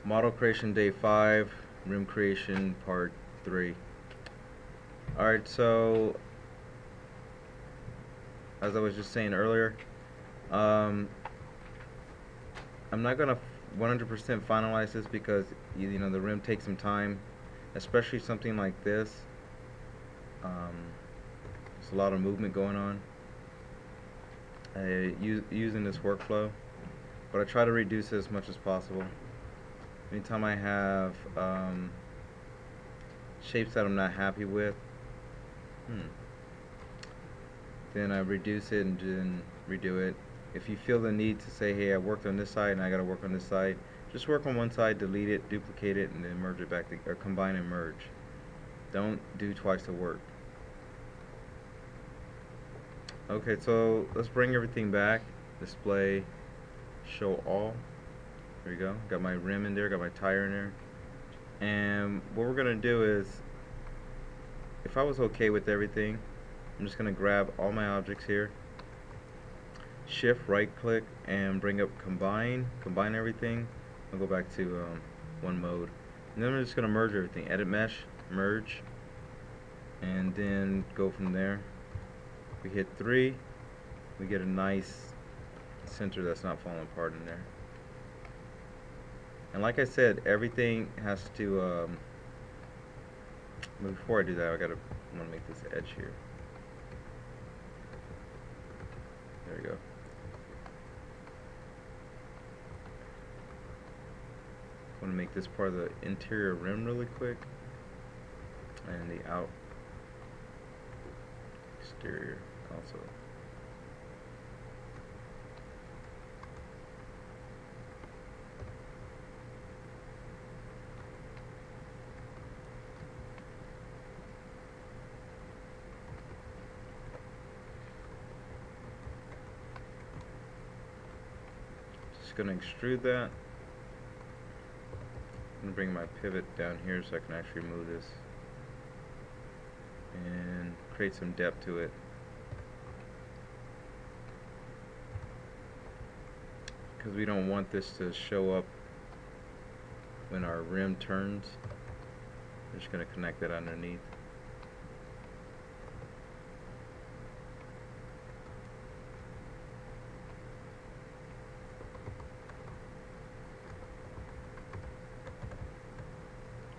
Model creation day 5, rim creation part 3. Alright, so as I was just saying earlier, um, I'm not gonna 100% finalize this because you know the rim takes some time, especially something like this. Um, there's a lot of movement going on using this workflow, but I try to reduce it as much as possible. Anytime I have shapes that I'm not happy with, then I reduce it and then redo it. If you feel the need to say, hey, I worked on this side and I gotta work on this side, just work on one side, delete it, duplicate it, and then merge it back, or combine and merge. Don't do twice the work. Okay, so let's bring everything back. Display, show all. There you go. Got my rim in there, got my tire in there. And what we're gonna do is, if I was okay with everything, I'm just gonna grab all my objects here, shift right click and bring up combine everything. I'll go back to one mode, and then I'm just gonna merge everything, edit mesh, merge, and then go from there. We hit 3, we get a nice center that's not falling apart in there. And like I said, everything has to before I do that, I want to make this edge here. There we go. I want to make this part of the interior rim really quick, and the exterior also. Just gonna extrude that. I'm gonna bring my pivot down here so I can actually move this and create some depth to it, because we don't want this to show up when our rim turns. I'm just gonna connect that underneath.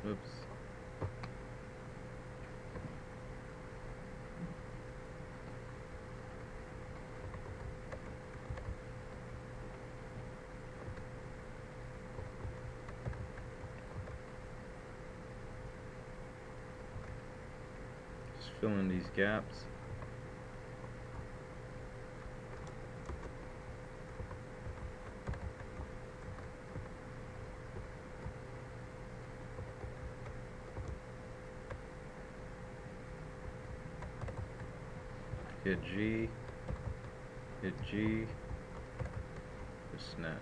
Oops. Just fill in these gaps. Hit G, just snap.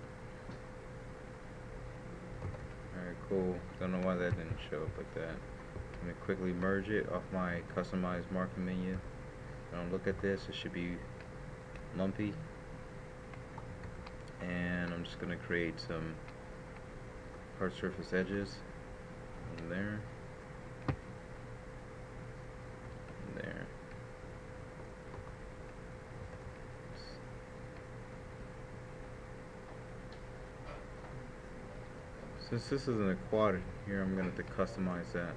Alright, cool. Don't know why that didn't show up like that. I'm going to quickly merge it off my customized marking menu. Don't look at this, it should be lumpy. And I'm just going to create some hard surface edges in there. There. Since this is an quad here, I'm going to have to customize that.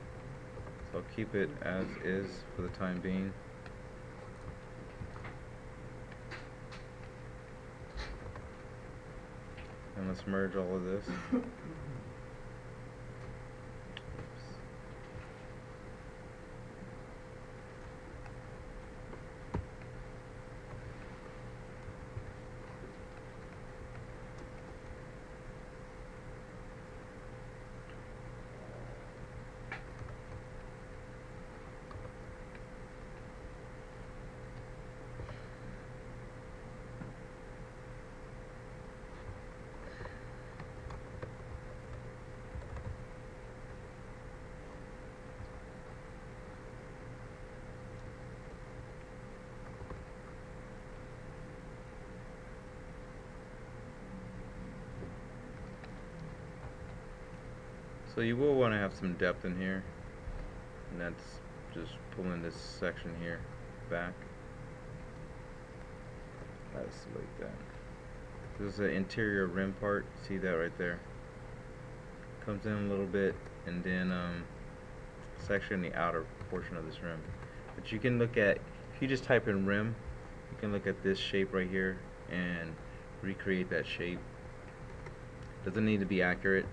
So I'll keep it as is for the time being. And let's merge all of this. So you will want to have some depth in here, and that's just pulling this section here back. That's like that. This is the interior rim part. See that right there? Comes in a little bit, and then it's actually in the outer portion of this rim. But you can look at, if you just type in rim, you can look at this shape right here and recreate that shape. Doesn't need to be accurate.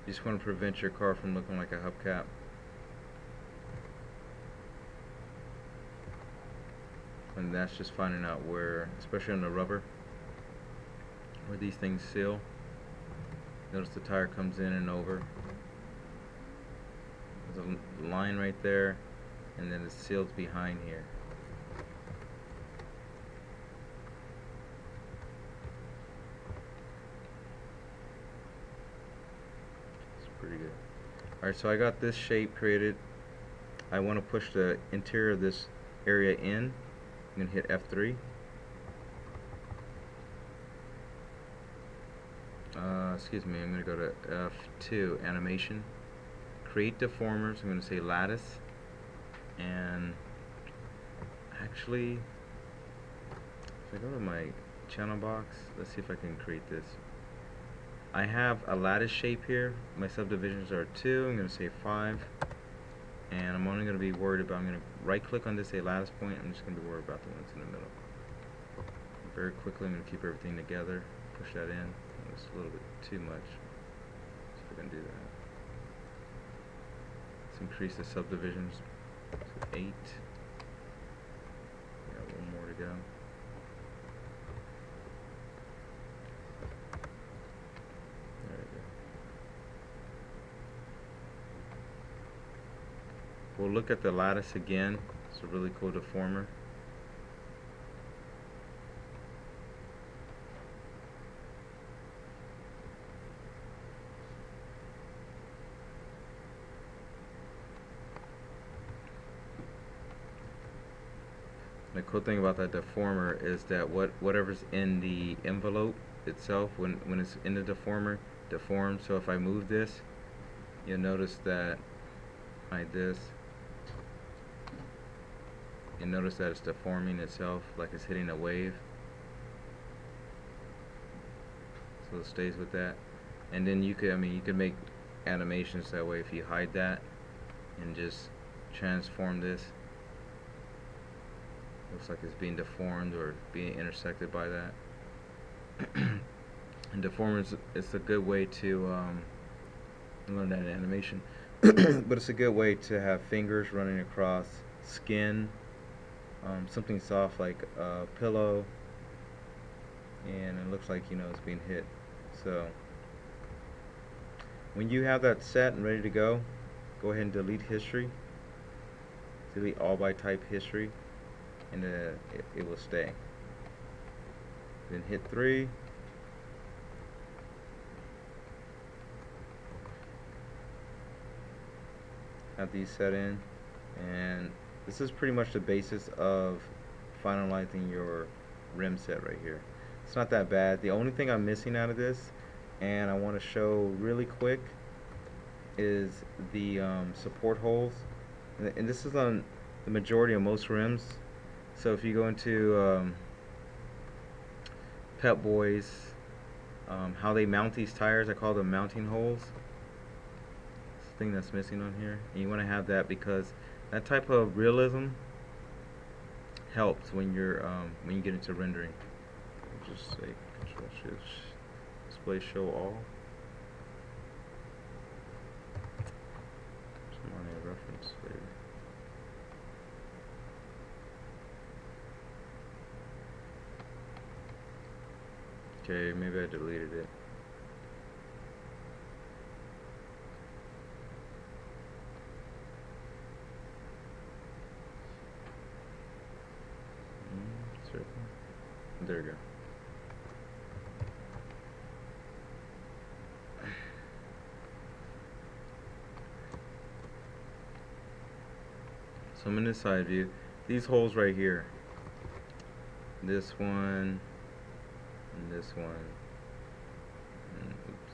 You just want to prevent your car from looking like a hubcap. And that's just finding out where, especially on the rubber, where these things seal. Notice the tire comes in and over. There's a line right there, and then it seals behind here. It's pretty good. Alright, so I got this shape created. I want to push the interior of this area in. I'm going to hit F3. Excuse me, I'm going to go to F2, animation, create deformers. I'm going to say lattice, and actually, if I go to my channel box, let's see if I can create this. I have a lattice shape here. My subdivisions are 2. I'm going to say 5, and I'm only going to be worried about, I'm going to right click on this, say lattice point. I'm just going to be worried about the ones in the middle. Very quickly, I'm going to keep everything together, push that in. It's a little bit too much. See if I can do that. Let's increase the subdivisions to 8. Got one more to go. There we go. We'll look at the lattice again. It's a really cool deformer. The cool thing about that deformer is that whatever's in the envelope itself, when it's in the deformer, deforms. So if I move this, you'll notice that like this, you'll notice that it's deforming itself like it's hitting a wave. So it stays with that. And then you could, you could make animations that way if you hide that and just transform this. Looks like it's being deformed or being intersected by that. And deformers, it's a good way to learn that animation. But it's a good way to have fingers running across skin, something soft like a pillow, and it looks like, it's being hit. So when you have that set and ready to go, go ahead and delete history. Delete all by type history, and it will stay. Then hit 3. Have these set in, and this is pretty much the basis of finalizing your rim set right here. It's not that bad. The only thing I'm missing out of this, and I want to show really quick, is the support holes, and this is on the majority of most rims. So if you go into Pep Boys, how they mount these tires, I call them mounting holes. It's the thing that's missing on here, and you want to have that because that type of realism helps when you get into rendering. Just say Control Shift, display show all. Some on a reference later. Okay, maybe I deleted it. There we go. So I'm in the side view. These holes right here, this one and this one, and, oops,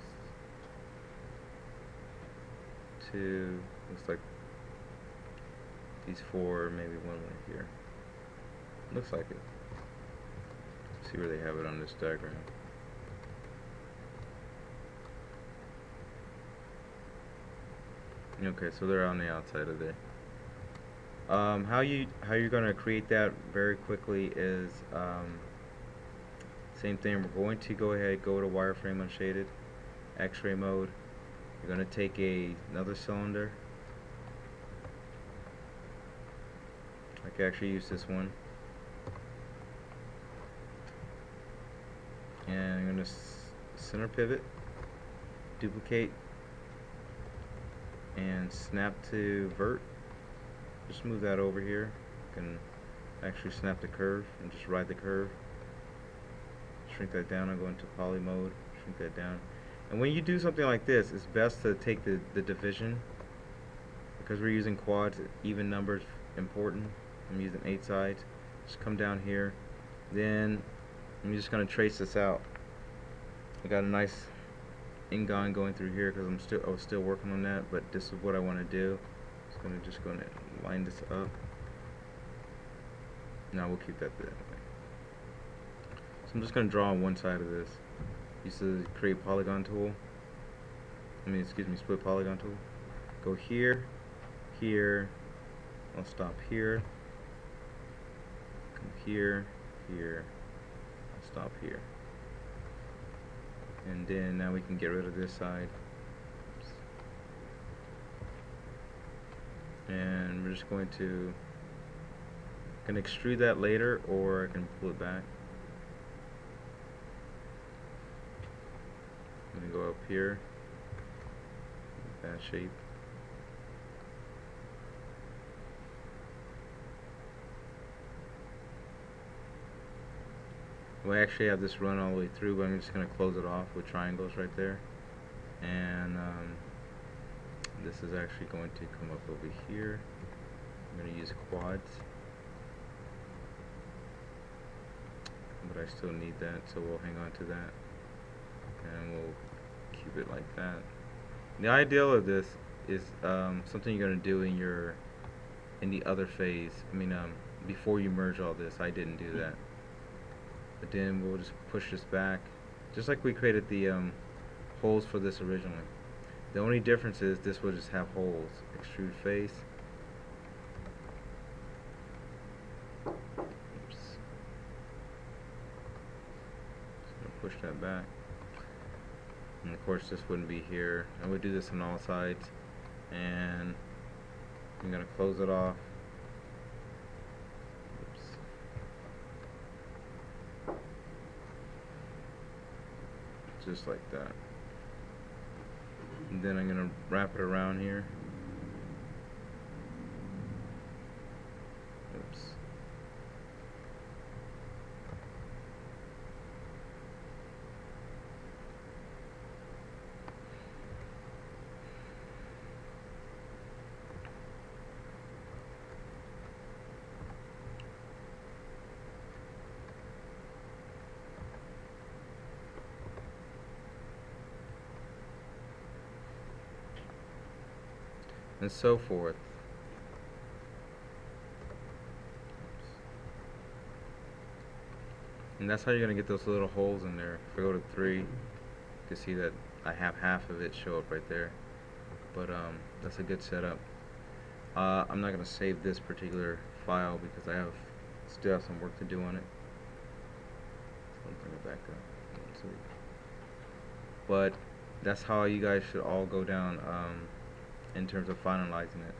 2, looks like these 4, maybe one right here. Looks like it. See where they have it on this diagram. Okay, so they're on the outside of there. How you're gonna create that very quickly is same thing. We're going to go ahead, go to wireframe unshaded, X-ray mode. You're gonna take another cylinder. I can actually use this one, and I'm gonna center pivot, duplicate, and snap to vert. Just move that over here. You can actually snap the curve and just ride the curve. Shrink that down and go into poly mode. Shrink that down. And when you do something like this, it's best to take the division, because we're using quads. Even numbers important. I'm using 8 sides. Just come down here. Then I'm just gonna trace this out. I got a nice ingon going through here because I was still working on that, but this is what I want to do. Just gonna line this up. Now we'll keep that there. So I'm just gonna draw on one side of this. Use the create polygon tool. Split polygon tool. Go here, here. I'll stop here. Come here, here. I'll stop here. And then now we can get rid of this side. And we're just going to extrude that later, or I can pull it back. I'm going to go up here, that shape. Well, I actually have this run all the way through, but I'm just going to close it off with triangles right there. And this is actually going to come up over here. I'm going to use quads, but I still need that, so we'll hang on to that, and we'll keep it like that. The ideal of this is something you're going to do in the other phase. Before you merge all this. I didn't do that, but then we'll just push this back, just like we created the holes for this originally. The only difference is this will just have holes. Extrude face. Oops. Just gonna push that back. And of course this wouldn't be here. I would do this on all sides. And I'm gonna close it off. Oops. Just like that. And then I'm going to wrap it around here. Oops. And so forth. And that's how you're going to get those little holes in there. If I go to 3, you can see that I have half of it show up right there. But that's a good setup. I'm not going to save this particular file because I still have some work to do on it. So I'll bring it back up. But that's how you guys should all go down in terms of finalizing it.